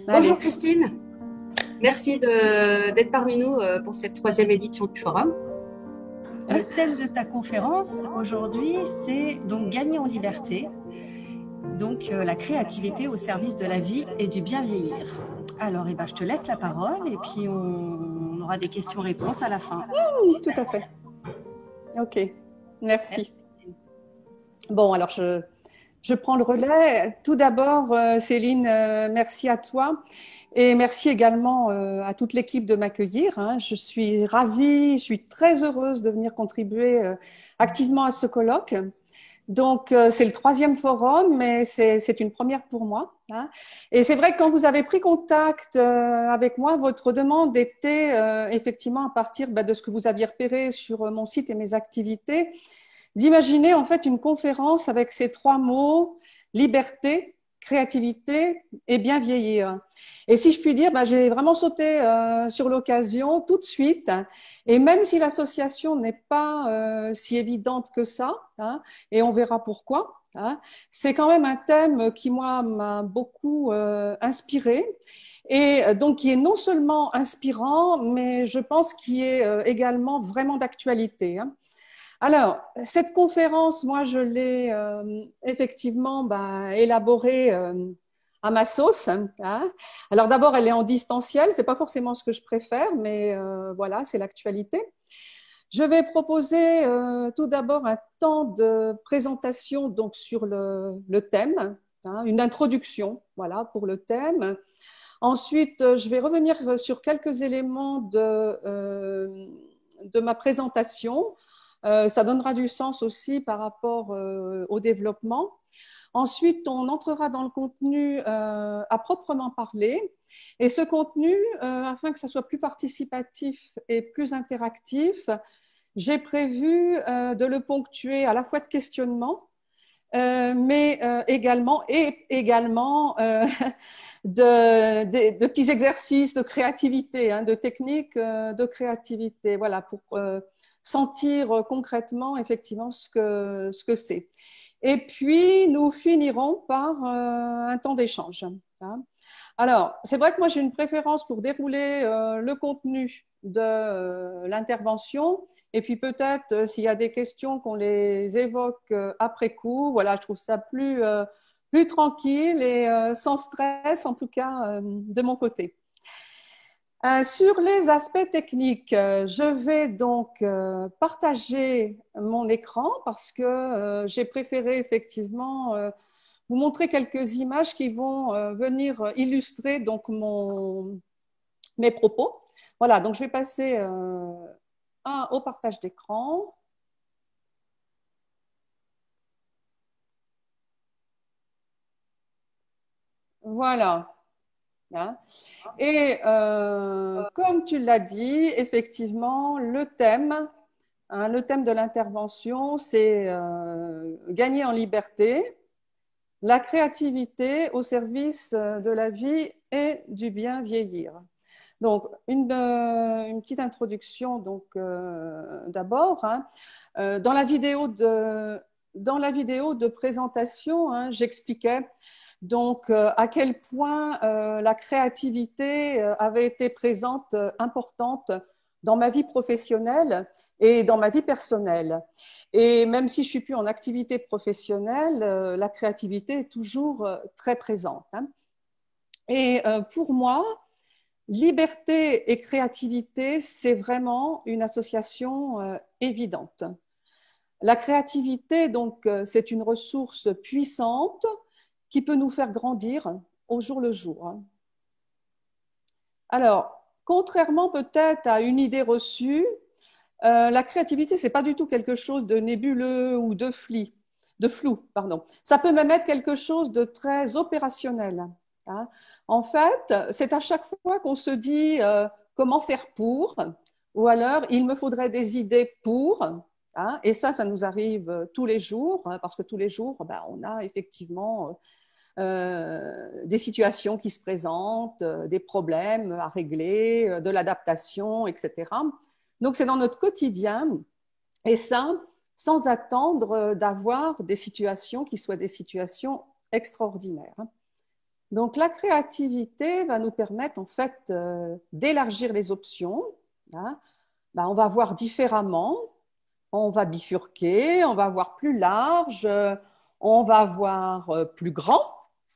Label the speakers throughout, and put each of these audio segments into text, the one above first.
Speaker 1: Allez.
Speaker 2: Bonjour Christine, merci d'être parmi nous pour cette troisième édition du forum.
Speaker 1: Le thème de ta conférence aujourd'hui, c'est donc gagner en liberté, donc la créativité au service de la vie et du bien vieillir. Alors, eh ben, je te laisse la parole et puis on aura des questions-réponses à la fin.
Speaker 3: Tout à fait. Ok, merci. Bon, alors je prends le relais. Tout d'abord, Céline, merci à toi et merci également à toute l'équipe de m'accueillir. Hein. Je suis ravie, je suis très heureuse de venir contribuer activement à ce colloque. Donc, c'est le troisième forum, mais c'est une première pour moi. Hein. Et c'est vrai que quand vous avez pris contact avec moi, votre demande était effectivement à partir de ce que vous aviez repéré sur mon site et mes activités, d'imaginer en fait une conférence avec ces trois mots, liberté, créativité et bien vieillir. Et si je puis dire, j'ai vraiment sauté sur l'occasion tout de suite. Et même si l'association n'est pas si évidente que ça, hein, et on verra pourquoi, hein, c'est quand même un thème qui, moi, m'a beaucoup inspiré. Et donc, qui est non seulement inspirant, mais je pense qui est également vraiment d'actualité. Hein. Alors, cette conférence, moi, je l'ai effectivement élaborée à ma sauce. Hein. Alors, d'abord, elle est en distanciel. C'est pas forcément ce que je préfère, mais voilà, c'est l'actualité. Je vais proposer tout d'abord un temps de présentation donc sur le thème, hein, une introduction, voilà, pour le thème. Ensuite, je vais revenir sur quelques éléments de ma présentation. Ça donnera du sens aussi par rapport au développement. Ensuite, on entrera dans le contenu à proprement parler. Et ce contenu, afin que ça soit plus participatif et plus interactif, j'ai prévu de le ponctuer à la fois de questionnements, mais également de petits exercices de créativité, hein, de techniques de créativité, voilà, pour sentir concrètement effectivement ce que c'est. Et puis, nous finirons par un temps d'échange. Hein. Alors, c'est vrai que moi, j'ai une préférence pour dérouler le contenu de l'intervention. Et puis peut-être, s'il y a des questions, qu'on les évoque après coup. Voilà, je trouve ça plus tranquille et sans stress, en tout cas, de mon côté. Sur les aspects techniques, je vais donc partager mon écran parce que j'ai préféré effectivement vous montrer quelques images qui vont venir illustrer donc mes propos. Voilà, donc je vais passer au partage d'écran. Voilà. Hein. Et comme tu l'as dit, effectivement, le thème de l'intervention, c'est gagner en liberté, la créativité au service de la vie et du bien vieillir. Donc, une petite introduction donc d'abord. Hein, dans la vidéo de présentation, hein, j'expliquais donc à quel point la créativité avait été présente, importante dans ma vie professionnelle et dans ma vie personnelle. Et même si je suis plus en activité professionnelle, la créativité est toujours très présente. Hein. Et pour moi, liberté et créativité, c'est vraiment une association évidente. La créativité, donc, c'est une ressource puissante qui peut nous faire grandir au jour le jour. Alors, contrairement peut-être à une idée reçue, la créativité, ce n'est pas du tout quelque chose de nébuleux ou de flou. Pardon. Ça peut même être quelque chose de très opérationnel. Hein. En fait, c'est à chaque fois qu'on se dit comment faire pour, ou alors il me faudrait des idées pour. Hein, et ça nous arrive tous les jours, hein, parce que tous les jours, on a effectivement des situations qui se présentent, des problèmes à régler, de l'adaptation, etc. Donc, c'est dans notre quotidien, et ça, sans attendre d'avoir des situations qui soient des situations extraordinaires. Donc, la créativité va nous permettre en fait d'élargir les options. Hein. Ben, on va voir différemment, on va bifurquer, on va voir plus large, on va voir plus grand.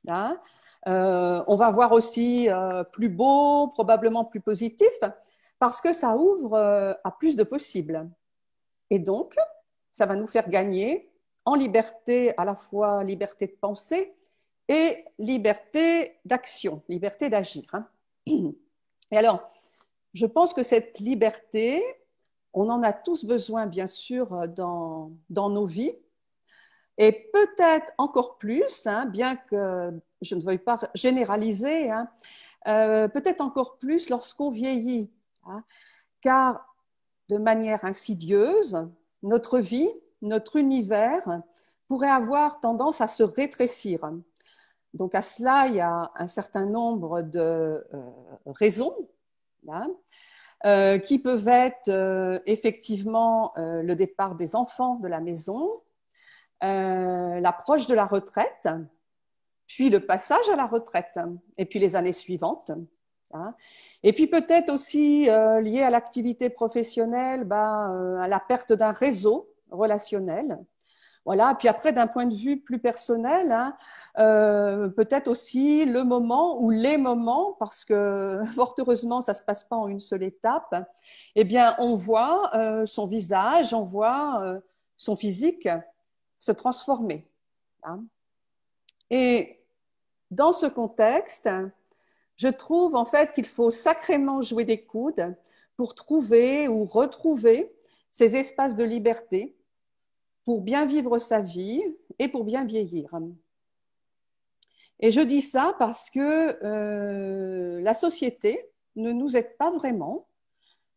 Speaker 3: Hein. On va voir aussi plus beau, probablement plus positif, parce que ça ouvre à plus de possibles. Et donc, ça va nous faire gagner en liberté, à la fois liberté de penser et liberté d'action, liberté d'agir. Hein. Et alors, je pense que cette liberté, on en a tous besoin, bien sûr, dans nos vies, et peut-être encore plus, hein, bien que je ne veuille pas généraliser, hein, peut-être encore plus lorsqu'on vieillit, hein, car de manière insidieuse, notre vie, notre univers pourrait avoir tendance à se rétrécir. Donc à cela, il y a un certain nombre de raisons, hein, qui peuvent être effectivement le départ des enfants de la maison, l'approche de la retraite, puis le passage à la retraite, et puis les années suivantes. Hein. Et puis peut-être aussi lié à l'activité professionnelle, à la perte d'un réseau relationnel. Voilà. Puis après, d'un point de vue plus personnel, hein, peut-être aussi le moment ou les moments, parce que fort heureusement, ça ne se passe pas en une seule étape, eh bien, on voit son visage, on voit son physique se transformer. Hein. Et dans ce contexte, je trouve en fait qu'il faut sacrément jouer des coudes pour trouver ou retrouver ces espaces de liberté pour bien vivre sa vie et pour bien vieillir. Et je dis ça parce que la société ne nous aide pas vraiment.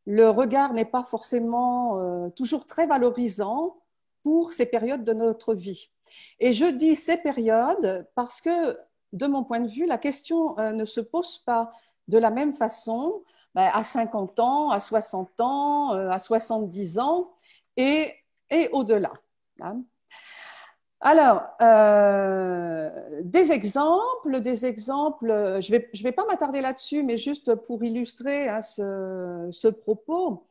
Speaker 3: Le regard n'est pas forcément toujours très valorisant pour ces périodes de notre vie. Et je dis ces périodes parce que, de mon point de vue, la question ne se pose pas de la même façon à 50 ans, à 60 ans, à 70 ans et au-delà. Hein. Alors, des exemples, je vais pas m'attarder là-dessus, mais juste pour illustrer hein, ce propos,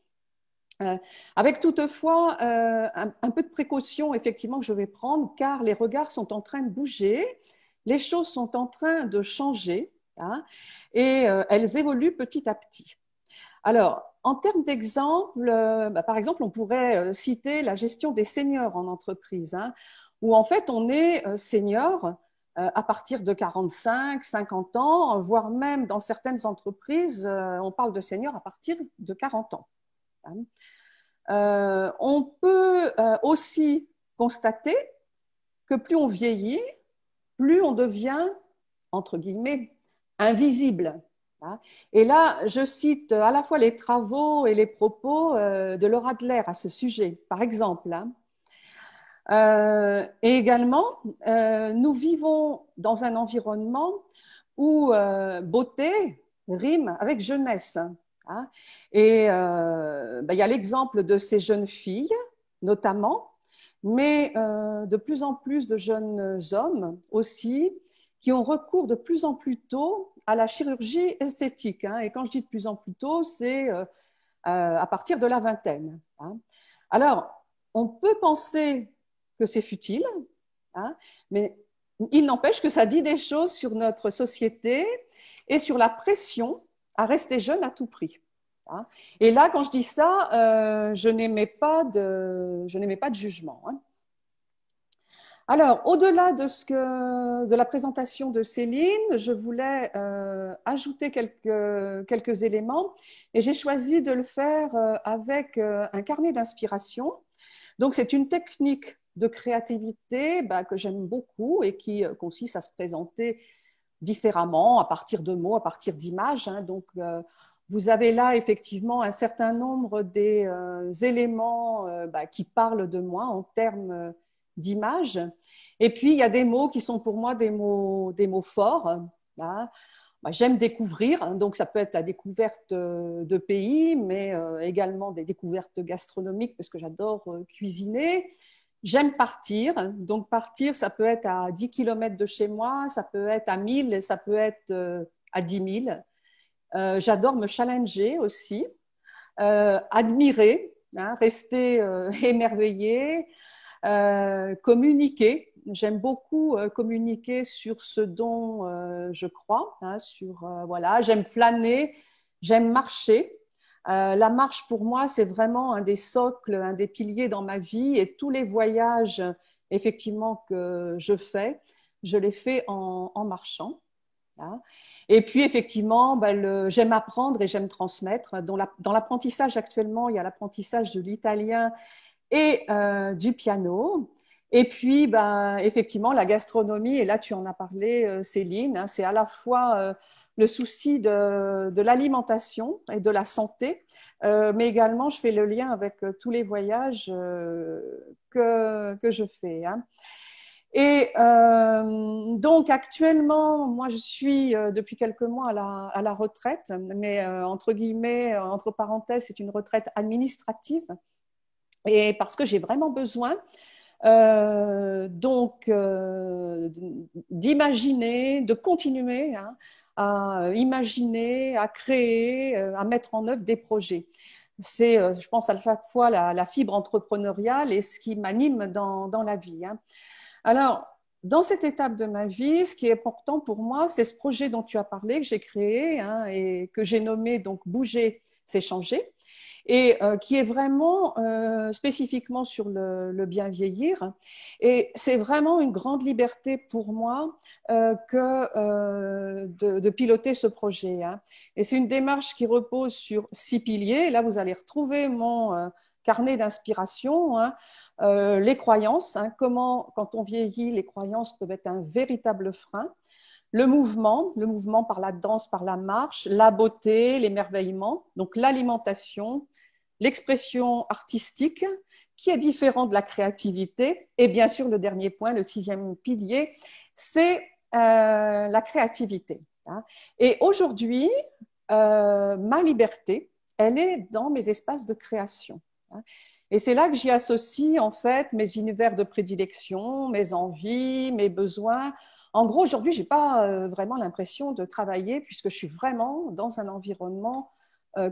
Speaker 3: avec toutefois un peu de précaution, effectivement, que je vais prendre, car les regards sont en train de bouger, les choses sont en train de changer, hein, et elles évoluent petit à petit. Alors, en termes d'exemple, par exemple, on pourrait citer la gestion des seniors en entreprise, hein, où en fait on est senior à partir de 45, 50 ans, voire même dans certaines entreprises, on parle de senior à partir de 40 ans. On peut aussi constater que plus on vieillit, plus on devient, entre guillemets, invisible. Et là, je cite à la fois les travaux et les propos de Laura Adler à ce sujet, par exemple. Et également, nous vivons dans un environnement où beauté rime avec jeunesse. Hein. Et il y a l'exemple de ces jeunes filles, notamment, mais de plus en plus de jeunes hommes aussi, qui ont recours de plus en plus tôt à la chirurgie esthétique. Hein. Et quand je dis de plus en plus tôt, c'est à partir de la vingtaine. Hein. Alors, on peut penser que c'est futile, hein, mais il n'empêche que ça dit des choses sur notre société et sur la pression à rester jeune à tout prix. Hein. Et là, quand je dis ça, je n'émets pas de jugement. Hein. Alors, au-delà de la présentation de Céline, je voulais ajouter quelques éléments et j'ai choisi de le faire avec un carnet d'inspiration. Donc, c'est une technique de créativité que j'aime beaucoup et qui consiste à se présenter différemment à partir de mots, à partir d'images. Hein. Donc, vous avez là effectivement un certain nombre des éléments qui parlent de moi en termes d'images. Et puis, il y a des mots qui sont pour moi des mots forts. Hein. J'aime découvrir, donc ça peut être la découverte de pays, mais également des découvertes gastronomiques parce que j'adore cuisiner. J'aime partir. Donc, partir, ça peut être à 10 km de chez moi, ça peut être à 1000, ça peut être à 10 000. J'adore me challenger aussi, admirer, hein, rester émerveillé, communiquer. J'aime beaucoup communiquer sur ce dont je crois, hein, voilà. J'aime flâner, j'aime marcher. La marche, pour moi, c'est vraiment un des socles, un des piliers dans ma vie. Et tous les voyages, effectivement, que je fais, je les fais en marchant. Hein. Et puis, effectivement, j'aime apprendre et j'aime transmettre. Dans l'apprentissage actuellement, il y a l'apprentissage de l'italien et du piano. Et puis, effectivement, la gastronomie, et là, tu en as parlé, Céline, hein, c'est à la fois le souci de l'alimentation et de la santé, mais également, je fais le lien avec tous les voyages que je fais. Hein. Et donc actuellement, moi je suis depuis quelques mois à la retraite, mais entre guillemets, entre parenthèses, c'est une retraite administrative. Et parce que j'ai vraiment besoin d'imaginer, de continuer hein, à imaginer, à créer, à mettre en œuvre des projets. C'est, je pense, à chaque fois la fibre entrepreneuriale et ce qui m'anime dans la vie. Hein. Alors, dans cette étape de ma vie, ce qui est important pour moi, c'est ce projet dont tu as parlé, que j'ai créé hein, et que j'ai nommé donc Bouger, c'est changer, et qui est vraiment spécifiquement sur le bien vieillir. Et c'est vraiment une grande liberté pour moi de piloter ce projet. Hein. Et c'est une démarche qui repose sur 6 piliers. Là, vous allez retrouver mon carnet d'inspiration. Hein. Les croyances, hein, comment, quand on vieillit, les croyances peuvent être un véritable frein. Le mouvement par la danse, par la marche, la beauté, l'émerveillement, donc l'alimentation, l'expression artistique, qui est différent de la créativité. Et bien sûr, le dernier point, le 6e pilier, c'est la créativité. Hein. Et aujourd'hui, ma liberté, elle est dans mes espaces de création. Hein. Et c'est là que j'y associe en fait mes univers de prédilection, mes envies, mes besoins. En gros, aujourd'hui, je n'ai pas vraiment l'impression de travailler puisque je suis vraiment dans un environnement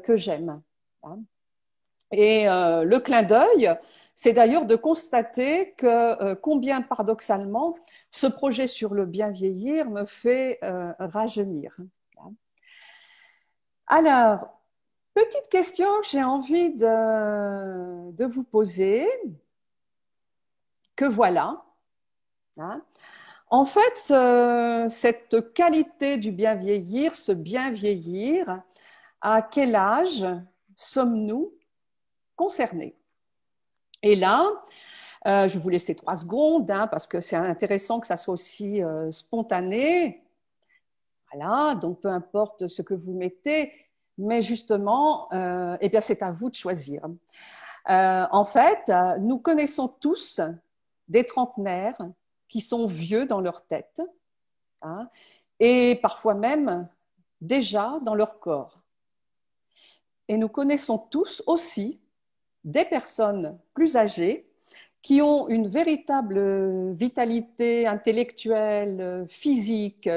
Speaker 3: que j'aime. Hein. Et le clin d'œil, c'est d'ailleurs de constater que combien paradoxalement, ce projet sur le bien vieillir me fait rajeunir. Alors, petite question que j'ai envie de vous poser, que voilà. Hein. En fait, cette qualité du bien vieillir, ce bien vieillir, à quel âge sommes-nous concernés? Et là, je vais vous laisser 3 secondes, hein, parce que c'est intéressant que ça soit aussi spontané. Voilà, donc peu importe ce que vous mettez, mais justement, eh bien, c'est à vous de choisir. En fait, nous connaissons tous des trentenaires qui sont vieux dans leur tête, hein, et parfois même déjà dans leur corps. Et nous connaissons tous aussi des personnes plus âgées qui ont une véritable vitalité intellectuelle, physique,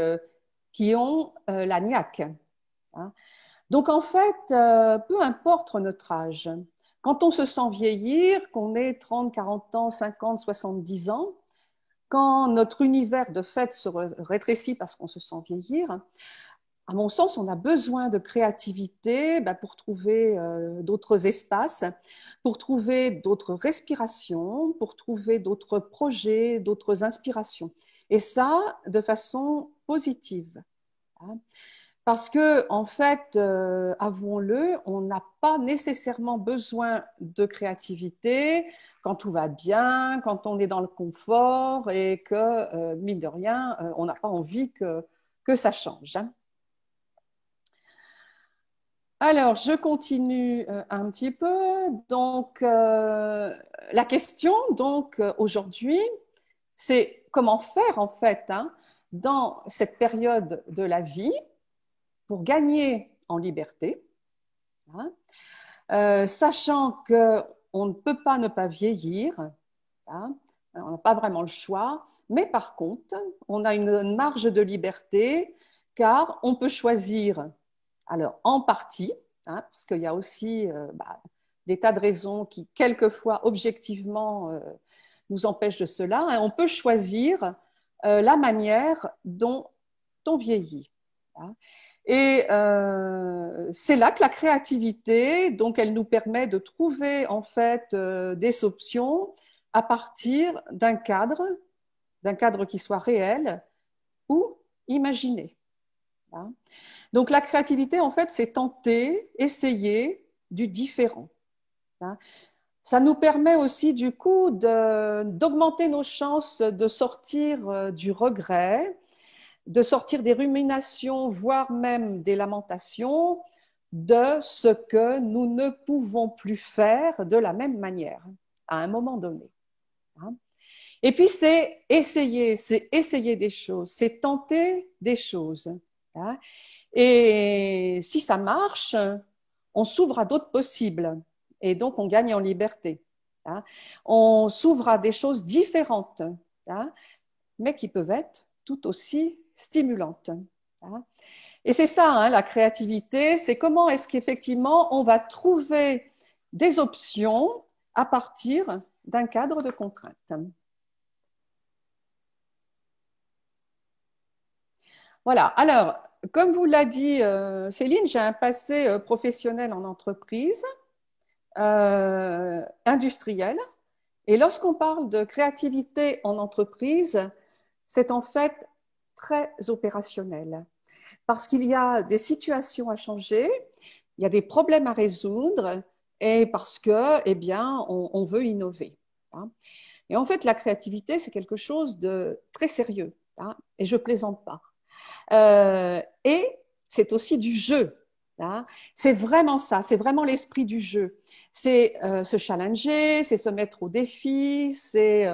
Speaker 3: qui ont la niaque. Hein. Donc en fait, peu importe notre âge, quand on se sent vieillir, qu'on ait 30, 40 ans, 50, 70 ans, quand notre univers de fait se rétrécit parce qu'on se sent vieillir, à mon sens, on a besoin de créativité pour trouver d'autres espaces, pour trouver d'autres respirations, pour trouver d'autres projets, d'autres inspirations. Et ça, de façon positive. Hein. Parce que, en fait, avouons-le, on n'a pas nécessairement besoin de créativité quand tout va bien, quand on est dans le confort et que, mine de rien, on n'a pas envie que ça change. Hein. Alors, je continue un petit peu. Donc, la question, donc, aujourd'hui, c'est comment faire, en fait, hein, dans cette période de la vie pour gagner en liberté, hein, sachant qu'on ne peut pas ne pas vieillir, hein, On n'a pas vraiment le choix, mais par contre, on a une marge de liberté car on peut choisir, alors en partie, parce qu'il y a aussi des tas de raisons qui, quelquefois, objectivement, nous empêchent de cela, et on peut choisir la manière dont on vieillit. Et c'est là que la créativité, donc, elle nous permet de trouver en fait des options à partir d'un cadre qui soit réel ou imaginé. Donc la créativité, en fait, c'est tenter, essayer du différent. Ça nous permet aussi, du coup, d'augmenter nos chances de sortir du regret, de sortir des ruminations, voire même des lamentations de ce que nous ne pouvons plus faire de la même manière à un moment donné. Et puis c'est essayer des choses, c'est tenter des choses. Et si ça marche, on s'ouvre à d'autres possibles et donc on gagne en liberté. On s'ouvre à des choses différentes, mais qui peuvent être tout aussi stimulantes. Et c'est ça, la créativité, c'est comment est-ce qu'effectivement on va trouver des options à partir d'un cadre de contraintes. Voilà, alors, comme vous l'a dit Céline, j'ai un passé professionnel en entreprise, industrielle, et lorsqu'on parle de créativité en entreprise, c'est en fait très opérationnel, parce qu'il y a des situations à changer, il y a des problèmes à résoudre, et parce que, eh bien, on veut innover. Et en fait, la créativité, c'est quelque chose de très sérieux, et je plaisante pas. Et c'est aussi du jeu. C'est vraiment ça, c'est vraiment l'esprit du jeu. C'est se challenger, c'est se mettre au défi, c'est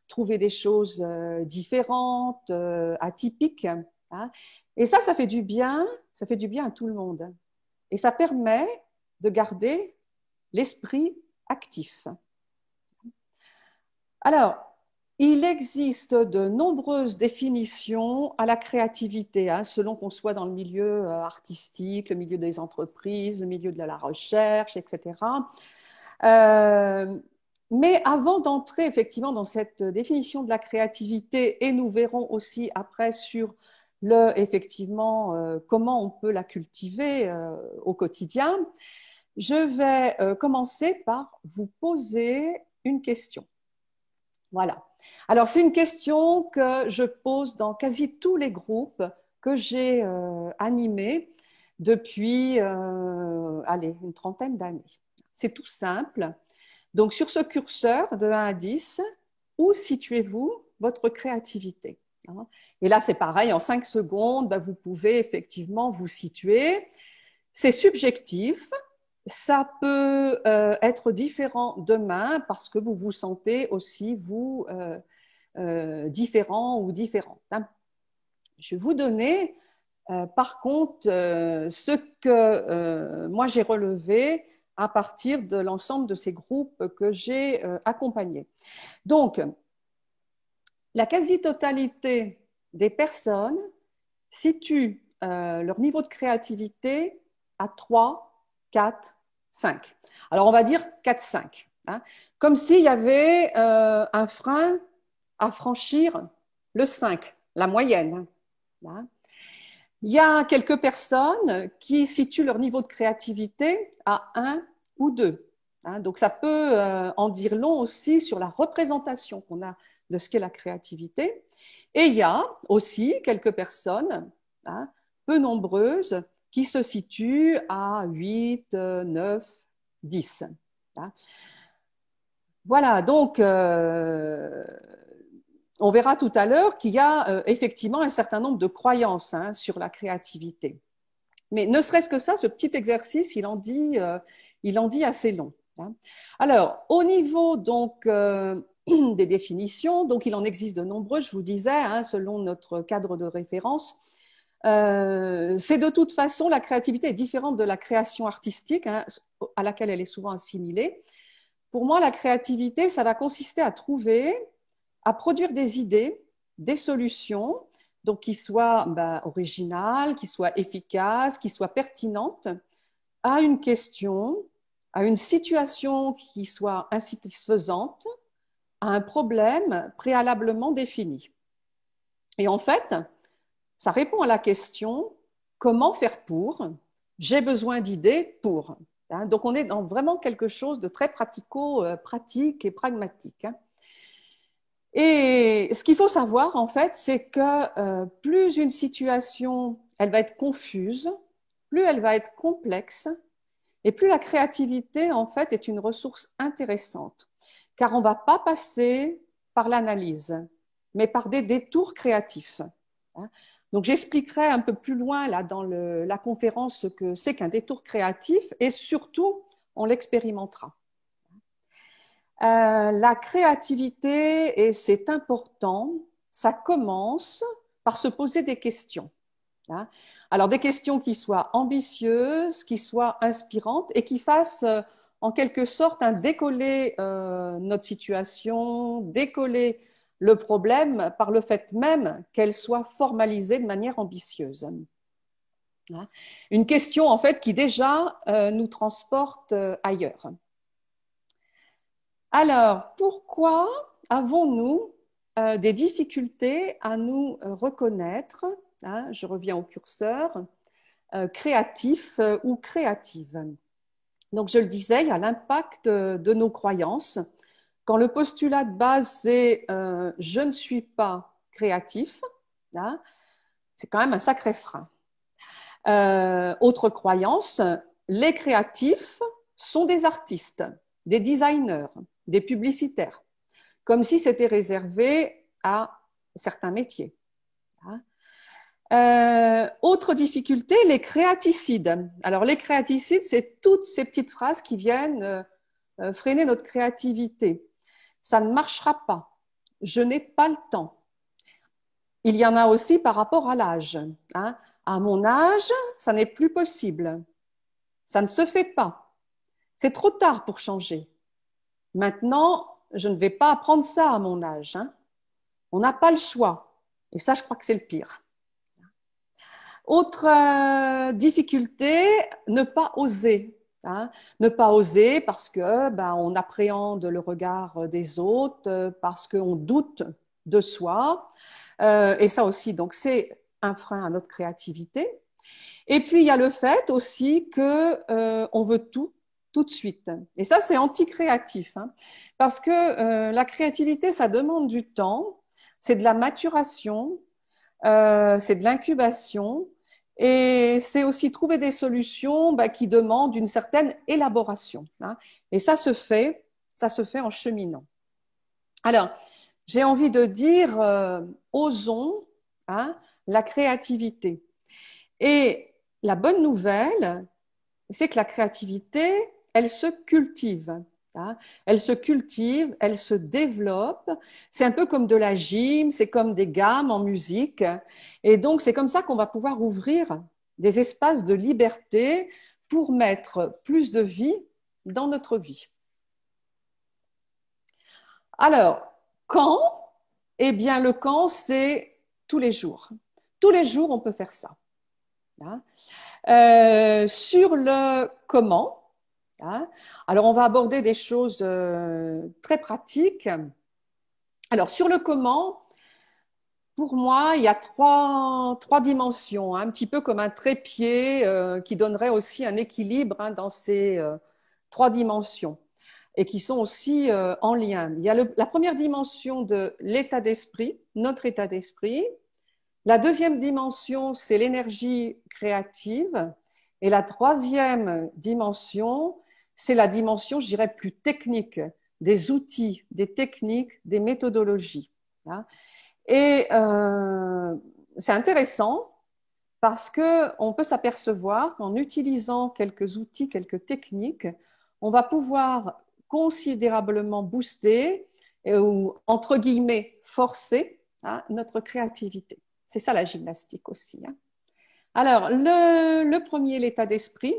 Speaker 3: trouver des choses différentes, atypiques. Et ça fait du bien à tout le monde. Et ça permet de garder l'esprit actif. Alors, il existe de nombreuses définitions à la créativité, selon qu'on soit dans le milieu artistique, le milieu des entreprises, le milieu de la recherche, etc. Mais avant d'entrer effectivement dans cette définition de la créativité, et nous verrons aussi après sur effectivement comment on peut la cultiver au quotidien, je vais commencer par vous poser une question. Voilà. Alors, c'est une question que je pose dans quasi tous les groupes que j'ai animés depuis, une trentaine d'années. C'est tout simple. Donc, sur ce curseur de 1 à 10, où situez-vous votre créativité? Et là, c'est pareil, en 5 secondes, vous pouvez effectivement vous situer. C'est subjectif. Ça peut être différent demain parce que vous vous sentez aussi, vous, différent ou différente. Je vais vous donner, par contre, ce que moi j'ai relevé à partir de l'ensemble de ces groupes que j'ai accompagnés. Donc, la quasi-totalité des personnes situent leur niveau de créativité à 3, 4, 5. Alors, on va dire 4, 5. Comme s'il y avait un frein à franchir, le 5, la moyenne. Il y a quelques personnes qui situent leur niveau de créativité à 1 ou 2. Donc, ça peut en dire long aussi sur la représentation qu'on a de ce qu'est la créativité. Et il y a aussi quelques personnes, peu nombreuses, qui se situent à 8, 9, 10. Voilà, donc on verra tout à l'heure qu'il y a effectivement un certain nombre de croyances sur la créativité. Mais ne serait-ce que ça, ce petit exercice, il en dit assez long. Alors, au niveau donc des définitions, donc il en existe de nombreuses, je vous disais, selon notre cadre de référence. C'est de toute façon, la créativité est différente de la création artistique, à laquelle elle est souvent assimilée. Pour moi, la créativité, ça va consister à trouver à produire des idées, des solutions, donc qui soient originales, qui soient efficaces, qui soient pertinentes à une question, à une situation qui soit insatisfaisante, à un problème préalablement défini. Et en fait, ça répond à la question comment faire pour? J'ai besoin d'idées pour. Donc on est dans vraiment quelque chose de très pratico-pratique et pragmatique. Et ce qu'il faut savoir, en fait, c'est que plus une situation, elle va être confuse, plus elle va être complexe, et plus la créativité, en fait, est une ressource intéressante. Car on ne va pas passer par l'analyse, mais par des détours créatifs. Donc, j'expliquerai un peu plus loin là, dans la conférence ce que c'est qu'un détour créatif, et surtout, on l'expérimentera. La créativité, et c'est important, ça commence par se poser des questions. Alors, des questions qui soient ambitieuses, qui soient inspirantes et qui fassent en quelque sorte un décoller notre situation, décoller le problème par le fait même qu'elle soit formalisée de manière ambitieuse. Une question en fait qui déjà nous transporte ailleurs. Alors, pourquoi avons-nous des difficultés à nous reconnaître, je reviens au curseur, créatif ou créative? Donc, je le disais, il y a l'impact de nos croyances. Quand le postulat de base, c'est je ne suis pas créatif, c'est quand même un sacré frein. Autre croyance, les créatifs sont des artistes, des designers, des publicitaires, comme si c'était réservé à certains métiers. Autre difficulté, les créaticides. Alors, les créaticides, c'est toutes ces petites phrases qui viennent freiner notre créativité. Ça ne marchera pas. Je n'ai pas le temps. Il y en a aussi par rapport à l'âge. À mon âge, ça n'est plus possible. Ça ne se fait pas. C'est trop tard pour changer. Maintenant, je ne vais pas apprendre ça à mon âge. On n'a pas le choix. Et ça, je crois que c'est le pire. Autre difficulté, ne pas oser. Ne pas oser parce que on appréhende le regard des autres, parce qu'on doute de soi. Et ça aussi, donc, c'est un frein à notre créativité. Et puis, il y a le fait aussi qu'on veut tout de suite. Et ça, c'est anti-créatif. Parce que la créativité, ça demande du temps, c'est de la maturation, c'est de l'incubation, et c'est aussi trouver des solutions qui demandent une certaine élaboration. Et ça se fait en cheminant. Alors, j'ai envie de dire, osons la créativité. Et la bonne nouvelle, c'est que la créativité, elle se cultive. Elle se cultive, elle se développe. C'est un peu comme de la gym, c'est comme des gammes en musique. Et donc, c'est comme ça qu'on va pouvoir ouvrir des espaces de liberté pour mettre plus de vie dans notre vie. Alors, quand? Eh bien, le quand, c'est tous les jours. Tous les jours, on peut faire ça. Sur le comment, alors on va aborder des choses très pratiques. Alors sur le comment, pour moi, il y a trois dimensions, un petit peu comme un trépied qui donnerait aussi un équilibre dans ces trois dimensions et qui sont aussi en lien. Il y a la première dimension de l'état d'esprit, notre état d'esprit. La deuxième dimension, c'est l'énergie créative. Et la troisième dimension, c'est la dimension, je dirais, plus technique, des outils, des techniques, des méthodologies. Et c'est intéressant parce qu'on peut s'apercevoir qu'en utilisant quelques outils, quelques techniques, on va pouvoir considérablement booster ou, entre guillemets, forcer notre créativité. C'est ça la gymnastique aussi. Alors, le premier, l'état d'esprit.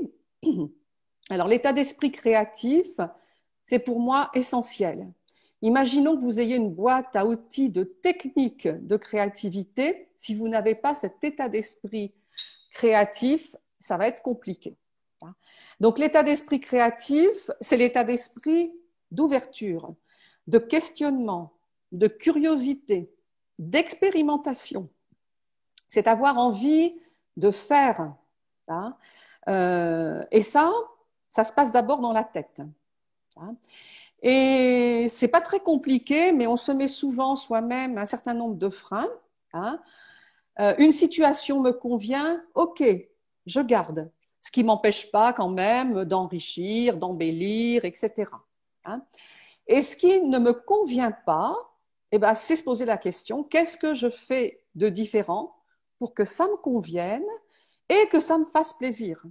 Speaker 3: Alors, l'état d'esprit créatif, c'est pour moi essentiel. Imaginons que vous ayez une boîte à outils de techniques de créativité. Si vous n'avez pas cet état d'esprit créatif, ça va être compliqué. Donc l'état d'esprit créatif, c'est l'état d'esprit d'ouverture, de questionnement, de curiosité, d'expérimentation. C'est avoir envie de faire. Et ça se passe d'abord dans la tête. Et c'est pas très compliqué, mais on se met souvent soi-même un certain nombre de freins. Une situation me convient, ok, je garde. Ce qui m'empêche pas quand même d'enrichir, d'embellir, etc. Et ce qui ne me convient pas, eh ben, c'est se poser la question, qu'est-ce que je fais de différent pour que ça me convienne et que ça me fasse plaisir?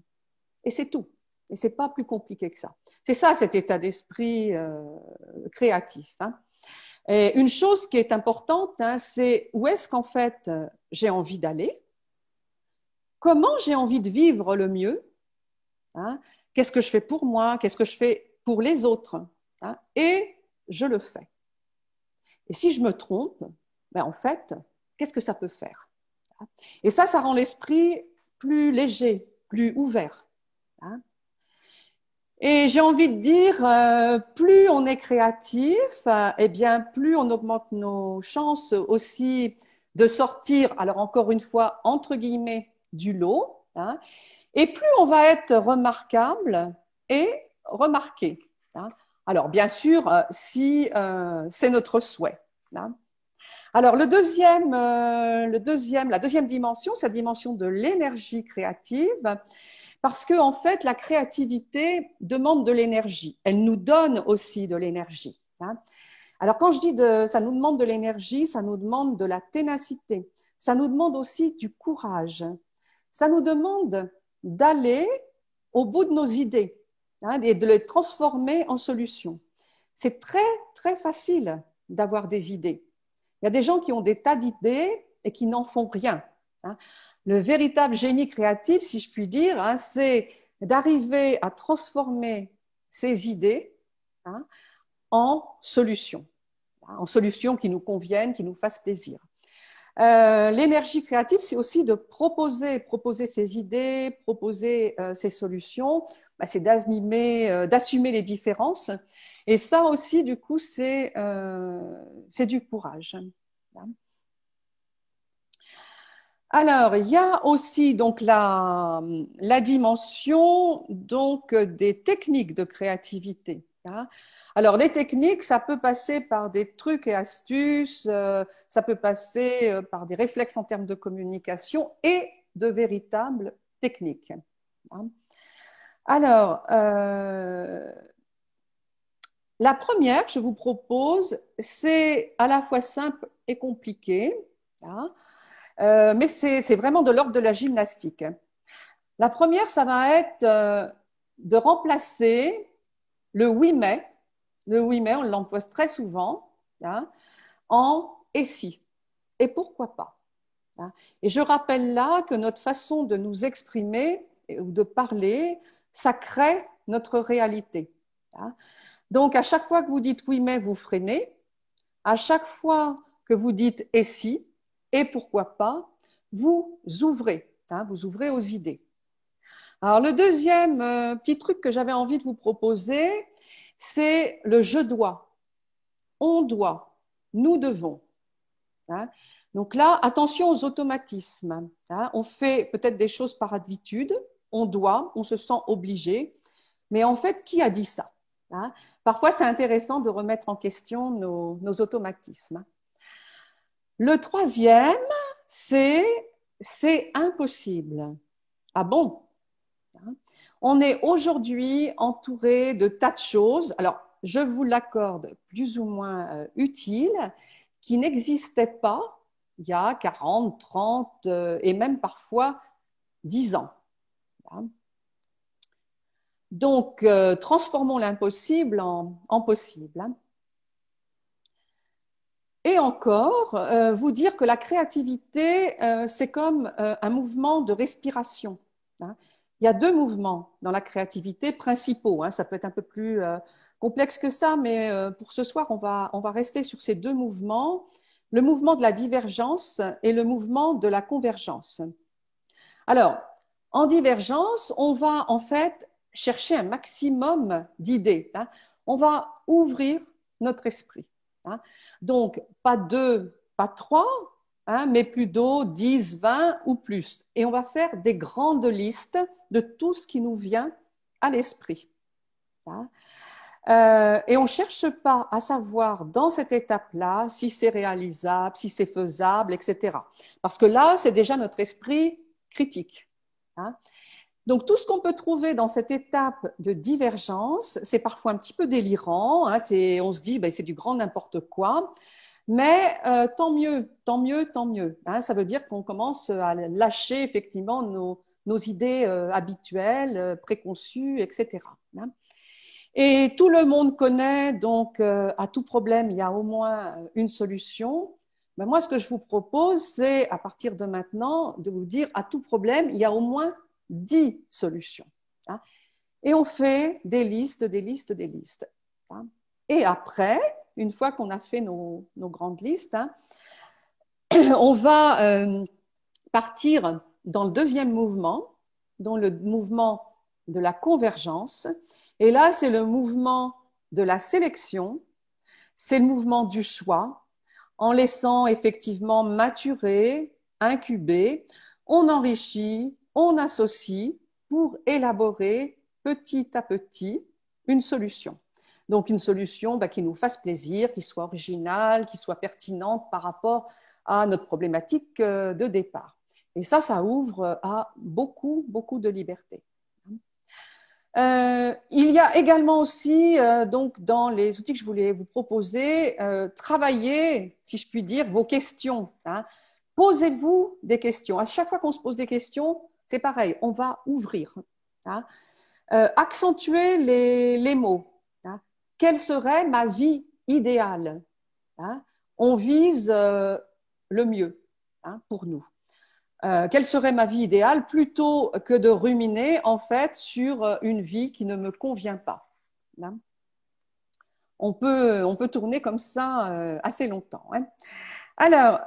Speaker 3: Et c'est tout. Et c'est pas plus compliqué que ça. C'est ça, cet état d'esprit créatif. Et une chose qui est importante, c'est où est-ce qu'en fait j'ai envie d'aller, comment j'ai envie de vivre le mieux, qu'est-ce que je fais pour moi, qu'est-ce que je fais pour les autres, et je le fais. Et si je me trompe, ben en fait, qu'est-ce que ça peut faire? Et ça rend l'esprit plus léger, plus ouvert. Et j'ai envie de dire, plus on est créatif, eh bien, plus on augmente nos chances aussi de sortir, alors encore une fois, entre guillemets, du lot, et plus on va être remarquable et remarqué. Alors, bien sûr, si c'est notre souhait. Alors, la deuxième dimension, c'est la dimension de l'énergie créative. Parce que, en fait, la créativité demande de l'énergie. Elle nous donne aussi de l'énergie. Alors, quand je dis ça nous demande de l'énergie, ça nous demande de la ténacité. Ça nous demande aussi du courage. Ça nous demande d'aller au bout de nos idées et de les transformer en solutions. C'est très, très facile d'avoir des idées. Il y a des gens qui ont des tas d'idées et qui n'en font rien. Le véritable génie créatif, si je puis dire, c'est d'arriver à transformer ces idées en solutions qui nous conviennent, qui nous fassent plaisir. L'énergie créative, c'est aussi de proposer ses idées, proposer ses solutions, c'est d'assumer les différences. Et ça aussi, du coup, c'est du courage. Alors, il y a aussi donc la dimension donc des techniques de créativité. Alors, les techniques, ça peut passer par des trucs et astuces, ça peut passer par des réflexes en termes de communication et de véritables techniques. Alors, la première que je vous propose, c'est à la fois simple et compliqué. Mais c'est vraiment de l'ordre de la gymnastique. La première, ça va être de remplacer le oui mais. Le oui mais, on l'emploie très souvent, en et si. Et pourquoi pas. Et je rappelle là que notre façon de nous exprimer ou de parler, ça crée notre réalité. Donc, à chaque fois que vous dites oui mais, vous freinez. À chaque fois que vous dites et si, et pourquoi pas, vous ouvrez aux idées. Alors, le deuxième petit truc que j'avais envie de vous proposer, c'est le je dois, on doit, nous devons. Donc là, attention aux automatismes. On fait peut-être des choses par habitude, on doit, on se sent obligé, mais en fait, qui a dit ça? Parfois, c'est intéressant de remettre en question nos automatismes. Le troisième, c'est impossible. Ah bon? On est aujourd'hui entouré de tas de choses, alors je vous l'accorde, plus ou moins utiles, qui n'existaient pas il y a 40, 30 et même parfois 10 ans. Donc, transformons l'impossible en possible. Et encore, vous dire que la créativité, c'est comme un mouvement de respiration. il y a deux mouvements dans la créativité principaux. Ça peut être un peu plus complexe que ça, mais pour ce soir, on va rester sur ces deux mouvements, le mouvement de la divergence et le mouvement de la convergence. Alors, en divergence, on va en fait chercher un maximum d'idées. On va ouvrir notre esprit. Donc, pas deux, pas trois, mais plutôt 10, 20 ou plus. Et on va faire des grandes listes de tout ce qui nous vient à l'esprit. Et on ne cherche pas à savoir dans cette étape-là si c'est réalisable, si c'est faisable, etc. Parce que là, c'est déjà notre esprit critique. Donc, tout ce qu'on peut trouver dans cette étape de divergence, c'est parfois un petit peu délirant. On se dit, c'est du grand n'importe quoi. Mais tant mieux, tant mieux, tant mieux. Ça veut dire qu'on commence à lâcher effectivement nos idées habituelles, préconçues, etc. Et tout le monde connaît, donc à tout problème, il y a au moins une solution. Mais moi, ce que je vous propose, c'est à partir de maintenant de vous dire à tout problème, il y a au moins 10 solutions. Et on fait des listes, des listes, des listes. Et après, une fois qu'on a fait nos grandes listes, on va partir dans le deuxième mouvement, dans le mouvement de la convergence. Et là, c'est le mouvement de la sélection, c'est le mouvement du choix, en laissant effectivement maturer, incuber, on enrichit, on associe pour élaborer petit à petit une solution. Donc une solution qui nous fasse plaisir, qui soit originale, qui soit pertinente par rapport à notre problématique de départ. Et ça ouvre à beaucoup, beaucoup de liberté. Il y a également aussi, donc, dans les outils que je voulais vous proposer, travailler, si je puis dire, vos questions. Posez-vous des questions. À chaque fois qu'on se pose des questions, c'est pareil, on va ouvrir. Accentuer les mots. Quelle serait ma vie idéale? On vise le mieux pour nous. Quelle serait ma vie idéale plutôt que de ruminer en fait sur une vie qui ne me convient pas. On peut tourner comme ça assez longtemps. Alors,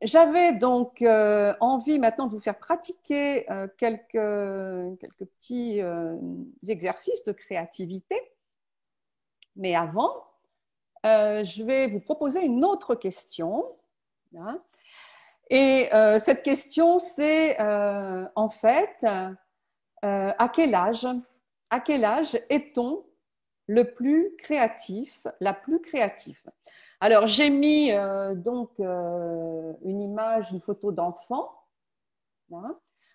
Speaker 3: j'avais donc envie maintenant de vous faire pratiquer quelques petits exercices de créativité. Mais avant, je vais vous proposer une autre question. Et cette question, c'est en fait, à quel âge est-on le plus créatif, la plus créative? Alors, j'ai mis donc une image, une photo d'enfant.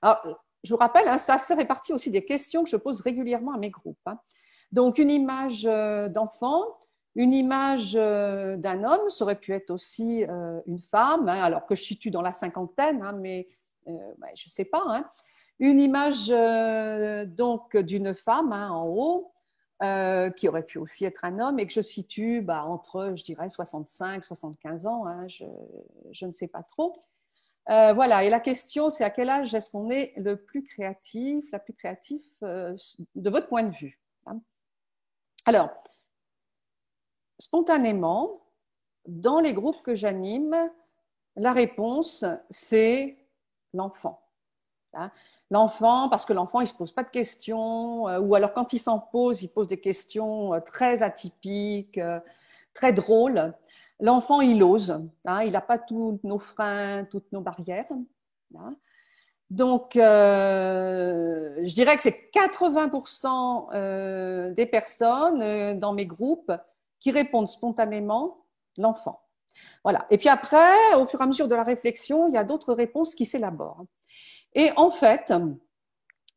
Speaker 3: Alors, je vous rappelle, ça fait partie aussi des questions que je pose régulièrement à mes groupes. Donc, une image d'enfant. Une image d'un homme, ça aurait pu être aussi une femme, alors que je situe dans la cinquantaine, mais je ne sais pas. Une image donc d'une femme en haut, qui aurait pu aussi être un homme et que je situe entre, je dirais, 65, 75 ans, je ne sais pas trop. Voilà, et la question, c'est à quel âge est-ce qu'on est le plus créatif, la plus créative de votre point de vue. Alors, spontanément, dans les groupes que j'anime, la réponse, c'est l'enfant. L'enfant, parce que l'enfant, il ne se pose pas de questions, ou alors quand il s'en pose, il pose des questions très atypiques, très drôles. L'enfant, il ose, il n'a pas tous nos freins, toutes nos barrières. Donc, je dirais que c'est 80% des personnes dans mes groupes qui répondent spontanément l'enfant. Voilà. Et puis après, au fur et à mesure de la réflexion, il y a d'autres réponses qui s'élaborent. Et en fait,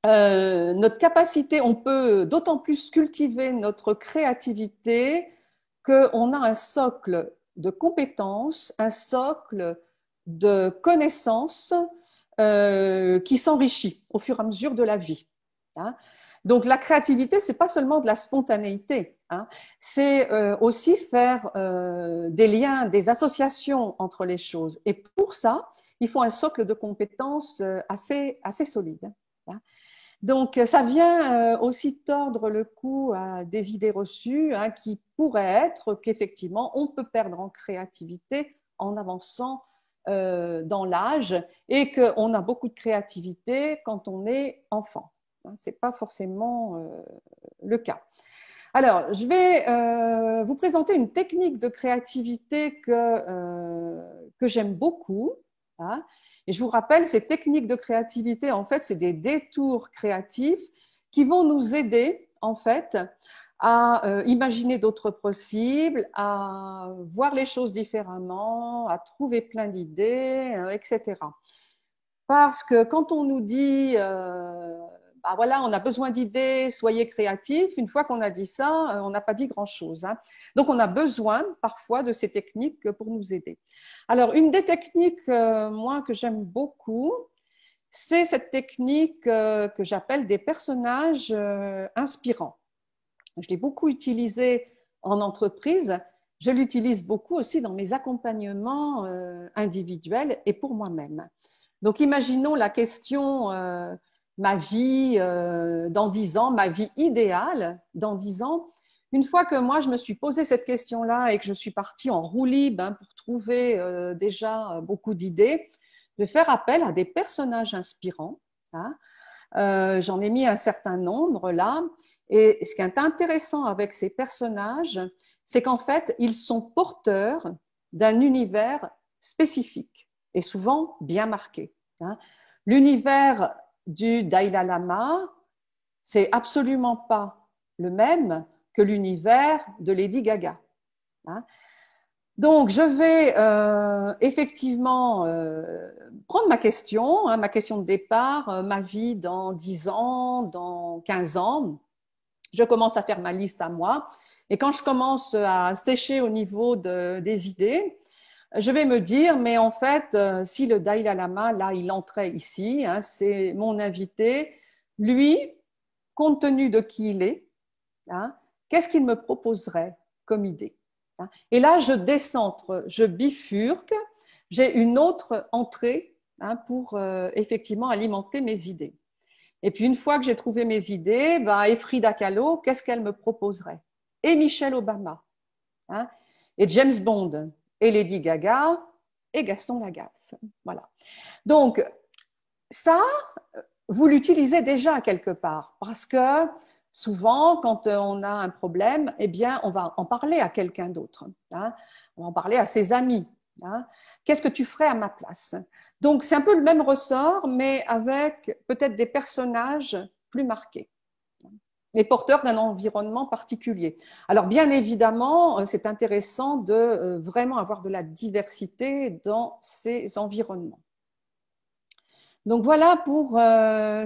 Speaker 3: notre capacité, on peut d'autant plus cultiver notre créativité qu'on a un socle de compétences, un socle de connaissances qui s'enrichit au fur et à mesure de la vie. Donc la créativité, c'est pas seulement de la spontanéité, c'est aussi faire des liens, des associations entre les choses. Et pour ça, il faut un socle de compétences assez solide. Donc, ça vient aussi tordre le cou à des idées reçues qui pourraient être qu'effectivement, on peut perdre en créativité en avançant dans l'âge et qu'on a beaucoup de créativité quand on est enfant. Ce n'est pas forcément le cas. Alors, je vais vous présenter une technique de créativité que j'aime beaucoup. Et je vous rappelle, ces techniques de créativité, en fait, c'est des détours créatifs qui vont nous aider, en fait, à imaginer d'autres possibles, à voir les choses différemment, à trouver plein d'idées, etc. Parce que quand on nous dit, bah voilà, on a besoin d'idées, soyez créatifs, une fois qu'on a dit ça, on n'a pas dit grand-chose. Donc, on a besoin parfois de ces techniques pour nous aider. Alors, une des techniques, moi, que j'aime beaucoup, c'est cette technique que j'appelle des personnages inspirants. Je l'ai beaucoup utilisée en entreprise. Je l'utilise beaucoup aussi dans mes accompagnements individuels et pour moi-même. Donc, imaginons la question, ma vie dans 10 ans, ma vie idéale dans 10 ans. Une fois que moi, je me suis posé cette question-là et que je suis partie en roue libre pour trouver déjà beaucoup d'idées, je vais faire appel à des personnages inspirants. J'en ai mis un certain nombre là. Et ce qui est intéressant avec ces personnages, c'est qu'en fait, ils sont porteurs d'un univers spécifique et souvent bien marqué. L'univers du Dalai Lama, c'est absolument pas le même que l'univers de Lady Gaga. Donc, je vais effectivement prendre ma question de départ, ma vie dans 10 ans, dans 15 ans. Je commence à faire ma liste à moi. Et quand je commence à sécher au niveau des idées, je vais me dire, mais en fait, si le Dalai Lama, là, il entrait ici, c'est mon invité, lui, compte tenu de qui il est, qu'est-ce qu'il me proposerait comme idée? Et là, je décentre, je bifurque, j'ai une autre entrée pour effectivement alimenter mes idées. Et puis, une fois que j'ai trouvé mes idées, et Frida Kahlo, qu'est-ce qu'elle me proposerait? Et Michelle Obama, et James Bond, et Lady Gaga, et Gaston Lagaffe. Voilà. Donc, ça, vous l'utilisez déjà quelque part, parce que souvent, quand on a un problème, eh bien, on va en parler à quelqu'un d'autre. On va en parler à ses amis. Qu'est-ce que tu ferais à ma place? Donc, c'est un peu le même ressort, mais avec peut-être des personnages plus marqués et porteurs d'un environnement particulier. Alors, bien évidemment, c'est intéressant de vraiment avoir de la diversité dans ces environnements. Donc, voilà pour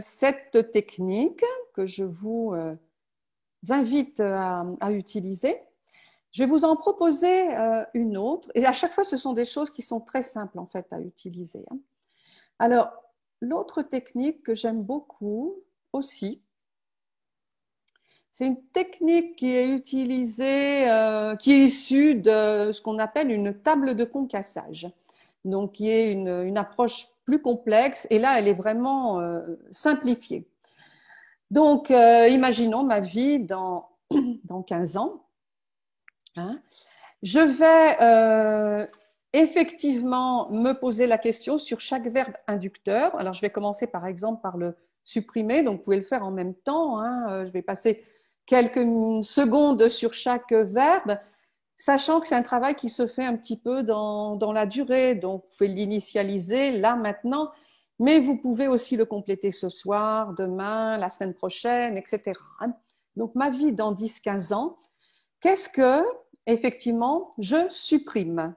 Speaker 3: cette technique que je vous invite à utiliser. Je vais vous en proposer une autre. Et à chaque fois, ce sont des choses qui sont très simples en fait à utiliser. Alors, l'autre technique que j'aime beaucoup aussi, c'est une technique qui est utilisée, qui est issue de ce qu'on appelle une table de concassage. Donc, qui est une approche plus complexe. Et là, elle est vraiment simplifiée. Donc, imaginons ma vie dans 15 ans. Je vais effectivement me poser la question sur chaque verbe inducteur. Alors, je vais commencer par exemple par le supprimer. Donc, vous pouvez le faire en même temps. Je vais passer quelques secondes sur chaque verbe, sachant que c'est un travail qui se fait un petit peu dans la durée. Donc, vous pouvez l'initialiser là, maintenant, mais vous pouvez aussi le compléter ce soir, demain, la semaine prochaine, etc. Donc, ma vie dans 10-15 ans, qu'est-ce que, effectivement, je supprime?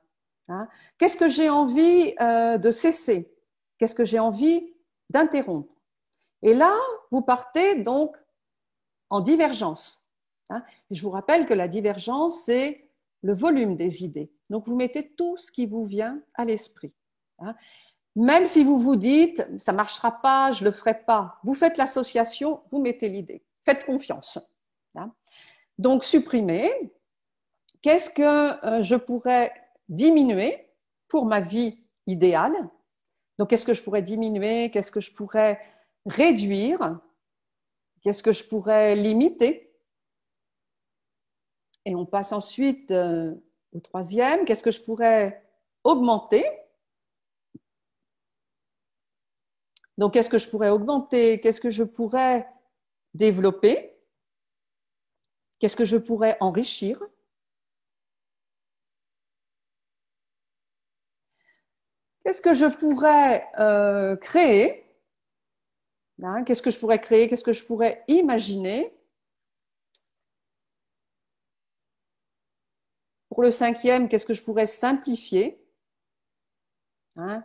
Speaker 3: Qu'est-ce que j'ai envie de cesser? Qu'est-ce que j'ai envie d'interrompre? Et là, vous partez donc en divergence. Je vous rappelle que la divergence, c'est le volume des idées. Donc, vous mettez tout ce qui vous vient à l'esprit. Même si vous vous dites, ça ne marchera pas, je ne le ferai pas, vous faites l'association, vous mettez l'idée. Faites confiance. Donc, supprimer. Qu'est-ce que je pourrais diminuer pour ma vie idéale? Donc, qu'est-ce que je pourrais diminuer? Qu'est-ce que je pourrais réduire? Qu'est-ce que je pourrais limiter? Et on passe ensuite au troisième. Qu'est-ce que je pourrais augmenter? Donc, qu'est-ce que je pourrais augmenter? Qu'est-ce que je pourrais développer? Qu'est-ce que je pourrais enrichir? Qu'est-ce que je pourrais créer? Hein, qu'est-ce que je pourrais créer? Qu'est-ce que je pourrais imaginer? Pour le cinquième, qu'est-ce que je pourrais simplifier? Hein?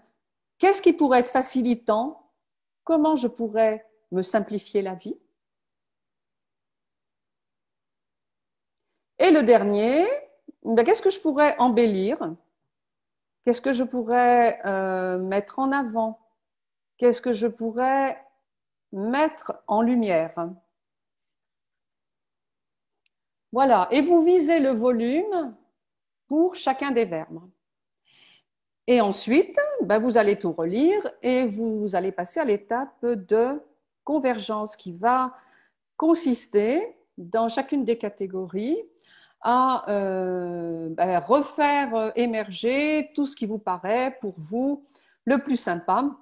Speaker 3: Qu'est-ce qui pourrait être facilitant? Comment je pourrais me simplifier la vie? Et le dernier, ben, qu'est-ce que je pourrais embellir? Qu'est-ce que je pourrais mettre en avant? Qu'est-ce que je pourrais mettre en lumière? Voilà, et vous visez le volume pour chacun des verbes. Et ensuite, ben, vous allez tout relire et vous allez passer à l'étape de convergence qui va consister dans chacune des catégories à ben, refaire émerger tout ce qui vous paraît pour vous le plus sympa,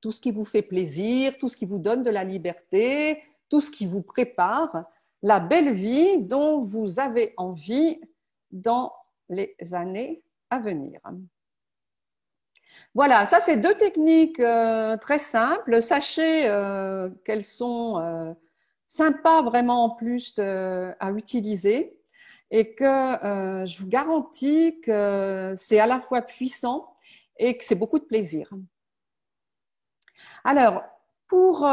Speaker 3: tout ce qui vous fait plaisir, tout ce qui vous donne de la liberté, tout ce qui vous prépare la belle vie dont vous avez envie dans les années à venir. Voilà, ça c'est deux techniques très simples. Sachez qu'elles sont sympas vraiment en plus à utiliser et que je vous garantis que c'est à la fois puissant et que c'est beaucoup de plaisir. Alors, pour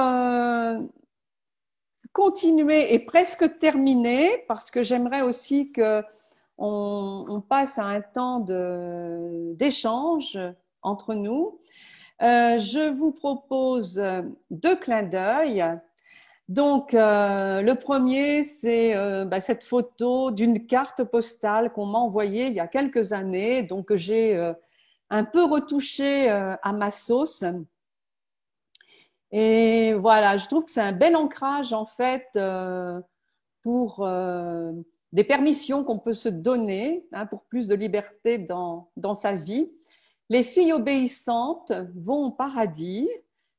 Speaker 3: continuer et presque terminer, parce que j'aimerais aussi qu'on passe à un temps d'échange entre nous, je vous propose deux clins d'œil. Donc, le premier, c'est cette photo d'une carte postale qu'on m'a envoyée il y a quelques années, donc que j'ai un peu retouchée à ma sauce. Et voilà, je trouve que c'est un bel ancrage en fait pour des permissions qu'on peut se donner hein, pour plus de liberté dans sa vie. Les filles obéissantes vont au paradis,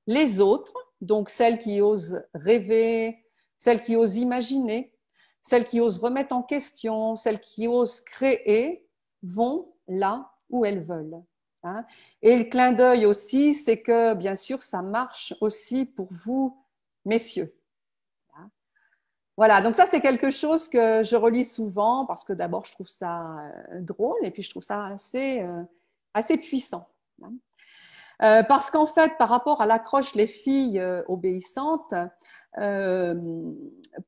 Speaker 3: les autres, donc celles qui osent rêver, celles qui osent imaginer, celles qui osent remettre en question, celles qui osent créer, vont là où elles veulent. Hein. Et le clin d'œil aussi, c'est que bien sûr, ça marche aussi pour vous, messieurs. Voilà, donc ça c'est quelque chose que je relis souvent parce que d'abord je trouve ça drôle et puis je trouve ça assez puissant. Parce qu'en fait, par rapport à l'accroche les filles obéissantes,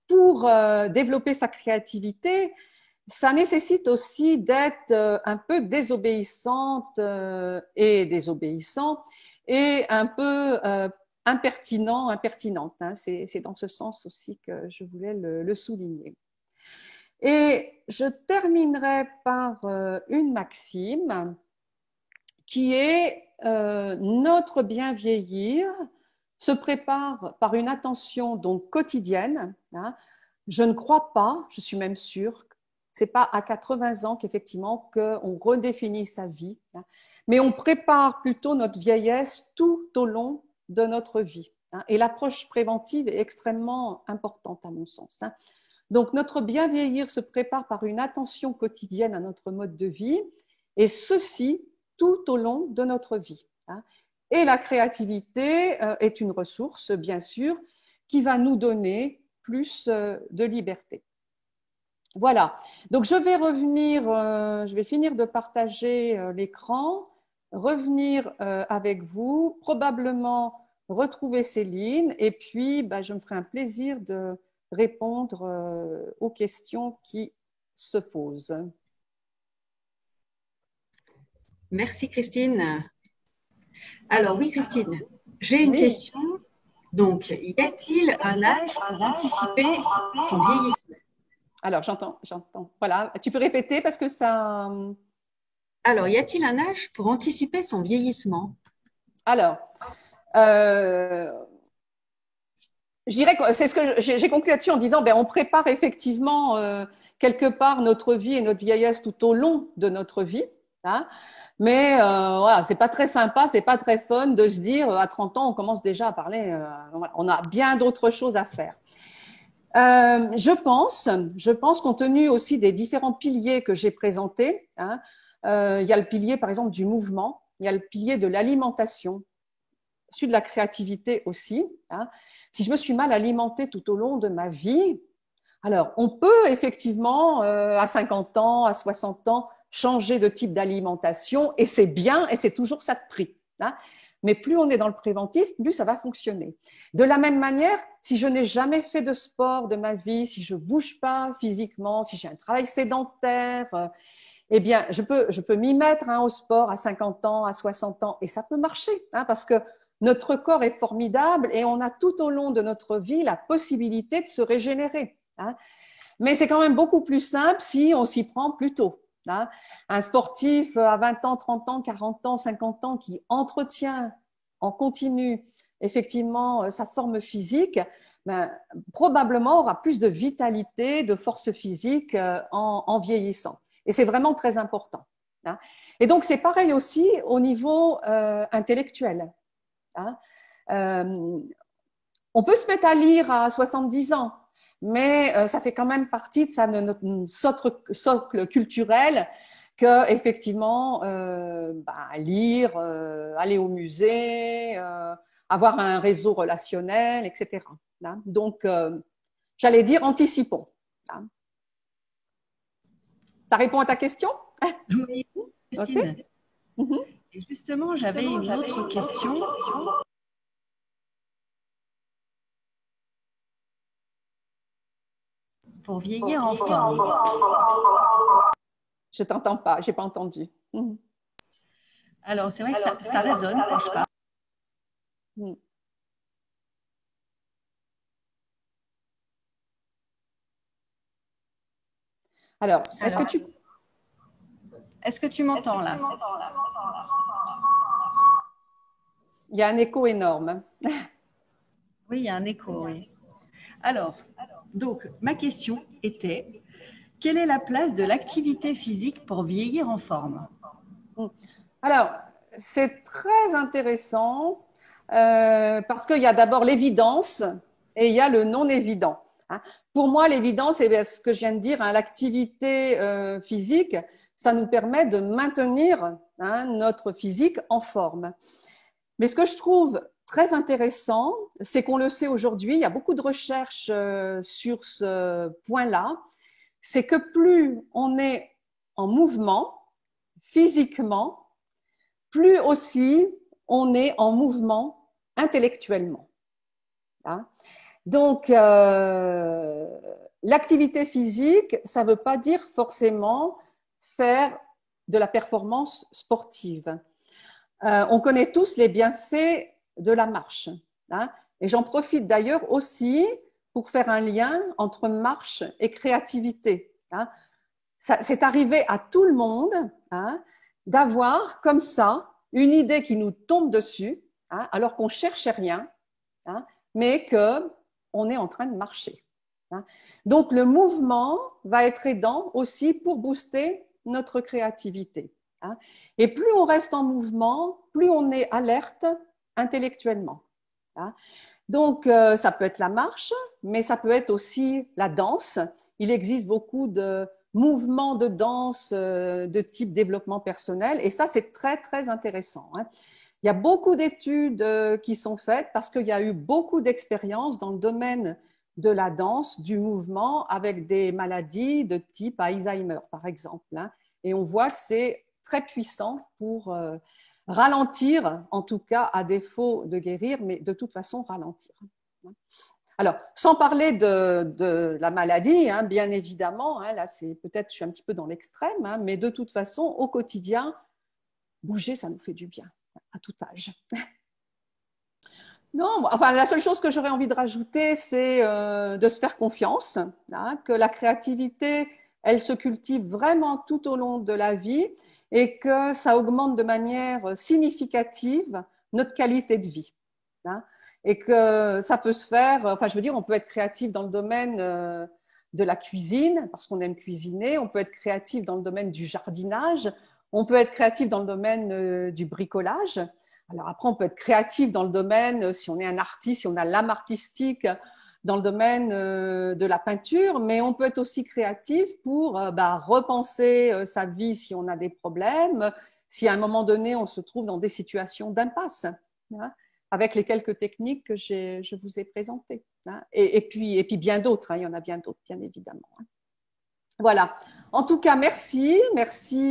Speaker 3: pour développer sa créativité, ça nécessite aussi d'être un peu désobéissante et désobéissant et un peu impertinente. Hein. C'est dans ce sens aussi que je voulais le souligner. Et je terminerai par une maxime qui est notre bien vieillir se prépare par une attention donc quotidienne. Hein. Je ne crois pas, je suis même sûre, c'est pas à 80 ans qu'effectivement qu'on redéfinit sa vie, hein, mais on prépare plutôt notre vieillesse tout au long de notre vie. Hein, et l'approche préventive est extrêmement importante à mon sens. Hein. Donc notre bien vieillir se prépare par une attention quotidienne à notre mode de vie, et ceci tout au long de notre vie. Hein. Et la créativité est une ressource, bien sûr, qui va nous donner plus de liberté. Voilà, donc je vais revenir, je vais finir de partager l'écran, revenir avec vous, probablement retrouver Céline, et puis je me ferai un plaisir de répondre aux questions qui se posent.
Speaker 2: Merci Christine. Alors oui Christine, j'ai une question. Donc, y a-t-il un âge pour anticiper son vieillissement?
Speaker 3: Alors, j'entends. Voilà, tu peux répéter parce que ça…
Speaker 2: Alors, y a-t-il un âge pour anticiper son vieillissement?
Speaker 3: Alors, je dirais que c'est ce que j'ai conclu là-dessus en disant, ben, on prépare effectivement quelque part notre vie et notre vieillesse tout au long de notre vie. Hein, mais voilà, c'est pas très sympa, c'est pas très fun de se dire à 30 ans, on commence déjà à parler. Voilà, on a bien d'autres choses à faire. Je pense compte tenu aussi des différents piliers que j'ai présentés, hein, il y a le pilier par exemple du mouvement, il y a le pilier de l'alimentation, celui de la créativité aussi. Hein. Si je me suis mal alimentée tout au long de ma vie, alors on peut effectivement à 50 ans, à 60 ans, changer de type d'alimentation et c'est bien et c'est toujours ça de prix. Hein. Mais plus on est dans le préventif, plus ça va fonctionner. De la même manière, si je n'ai jamais fait de sport de ma vie, si je bouge pas physiquement, si j'ai un travail sédentaire, eh bien, je peux m'y mettre hein, au sport à 50 ans, à 60 ans, et ça peut marcher, hein, parce que notre corps est formidable et on a tout au long de notre vie la possibilité de se régénérer. Hein. Mais c'est quand même beaucoup plus simple si on s'y prend plus tôt. Hein. Un sportif à 20 ans, 30 ans, 40 ans, 50 ans qui entretient en continu effectivement sa forme physique, ben, probablement aura plus de vitalité, de force physique en vieillissant. Et c'est vraiment très important. Hein. Et donc c'est pareil aussi au niveau intellectuel. Hein. On peut se mettre à lire à 70 ans, mais ça fait quand même partie de notre socle culturel que effectivement lire, aller au musée, avoir un réseau relationnel, etc. Hein. Donc, j'allais dire anticipons. Hein. Ça répond à ta question?
Speaker 1: Oui, Christine.
Speaker 3: Okay.
Speaker 1: Et justement, j'avais une autre question. Pour vieillir en forme.
Speaker 3: Je t'entends pas, j'ai pas entendu.
Speaker 1: Alors, c'est vrai que ça résonne quand je parle.
Speaker 3: Alors,
Speaker 1: est-ce que tu m'entends là?
Speaker 3: Il y a un écho énorme.
Speaker 1: Oui, il y a un écho, oui. Alors, donc, ma question était, quelle est la place de l'activité physique pour vieillir en forme?
Speaker 3: Alors, c'est très intéressant parce qu'il y a d'abord l'évidence et il y a le non évident. Hein. Pour moi, l'évidence, c'est ce que je viens de dire, hein, l'activité physique, ça nous permet de maintenir hein, notre physique en forme. Mais ce que je trouve très intéressant, c'est qu'on le sait aujourd'hui, il y a beaucoup de recherches sur ce point-là, c'est que plus on est en mouvement physiquement, plus aussi on est en mouvement intellectuellement. Hein. Donc, l'activité physique, ça ne veut pas dire forcément faire de la performance sportive. On connaît tous les bienfaits de la marche. Hein, et j'en profite d'ailleurs aussi pour faire un lien entre marche et créativité. Hein. C'est arrivé à tout le monde hein, d'avoir comme ça une idée qui nous tombe dessus, hein, alors qu'on cherchait rien, hein, mais qu'on est en train de marcher. Hein. Donc le mouvement va être aidant aussi pour booster notre créativité. Hein. Et plus on reste en mouvement, plus on est alerte intellectuellement. Hein. Donc ça peut être la marche, mais ça peut être aussi la danse. Il existe beaucoup de mouvements de danse de type développement personnel. Et ça, c'est très, très intéressant. Hein. Il y a beaucoup d'études qui sont faites parce qu'il y a eu beaucoup d'expériences dans le domaine de la danse, du mouvement, avec des maladies de type Alzheimer, par exemple. Hein. Et on voit que c'est très puissant pour ralentir, en tout cas à défaut de guérir, mais de toute façon ralentir. Alors, sans parler de la maladie, hein, bien évidemment, hein, là c'est peut-être je suis un petit peu dans l'extrême, hein, mais de toute façon, au quotidien, bouger, ça nous fait du bien, à tout âge. Non, enfin, la seule chose que j'aurais envie de rajouter, c'est de se faire confiance, hein, que la créativité, elle se cultive vraiment tout au long de la vie et que ça augmente de manière significative notre qualité de vie. Hein. et que ça peut se faire, enfin je veux dire, on peut être créatif dans le domaine de la cuisine, parce qu'on aime cuisiner, on peut être créatif dans le domaine du jardinage, on peut être créatif dans le domaine du bricolage. Alors après, on peut être créatif dans le domaine, si on est un artiste, si on a l'âme artistique, dans le domaine de la peinture, mais on peut être aussi créatif pour repenser sa vie si on a des problèmes, si à un moment donné, on se trouve dans des situations d'impasse, hein, avec les quelques techniques que je vous ai présentées. Hein, et puis bien d'autres, hein, il y en a bien d'autres, bien évidemment. Hein. Voilà. En tout cas, merci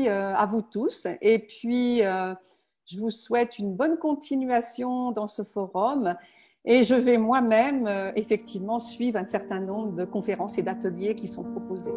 Speaker 3: à vous tous. Et puis, je vous souhaite une bonne continuation dans ce forum. Et je vais moi-même, effectivement, suivre un certain nombre de conférences et d'ateliers qui sont proposés.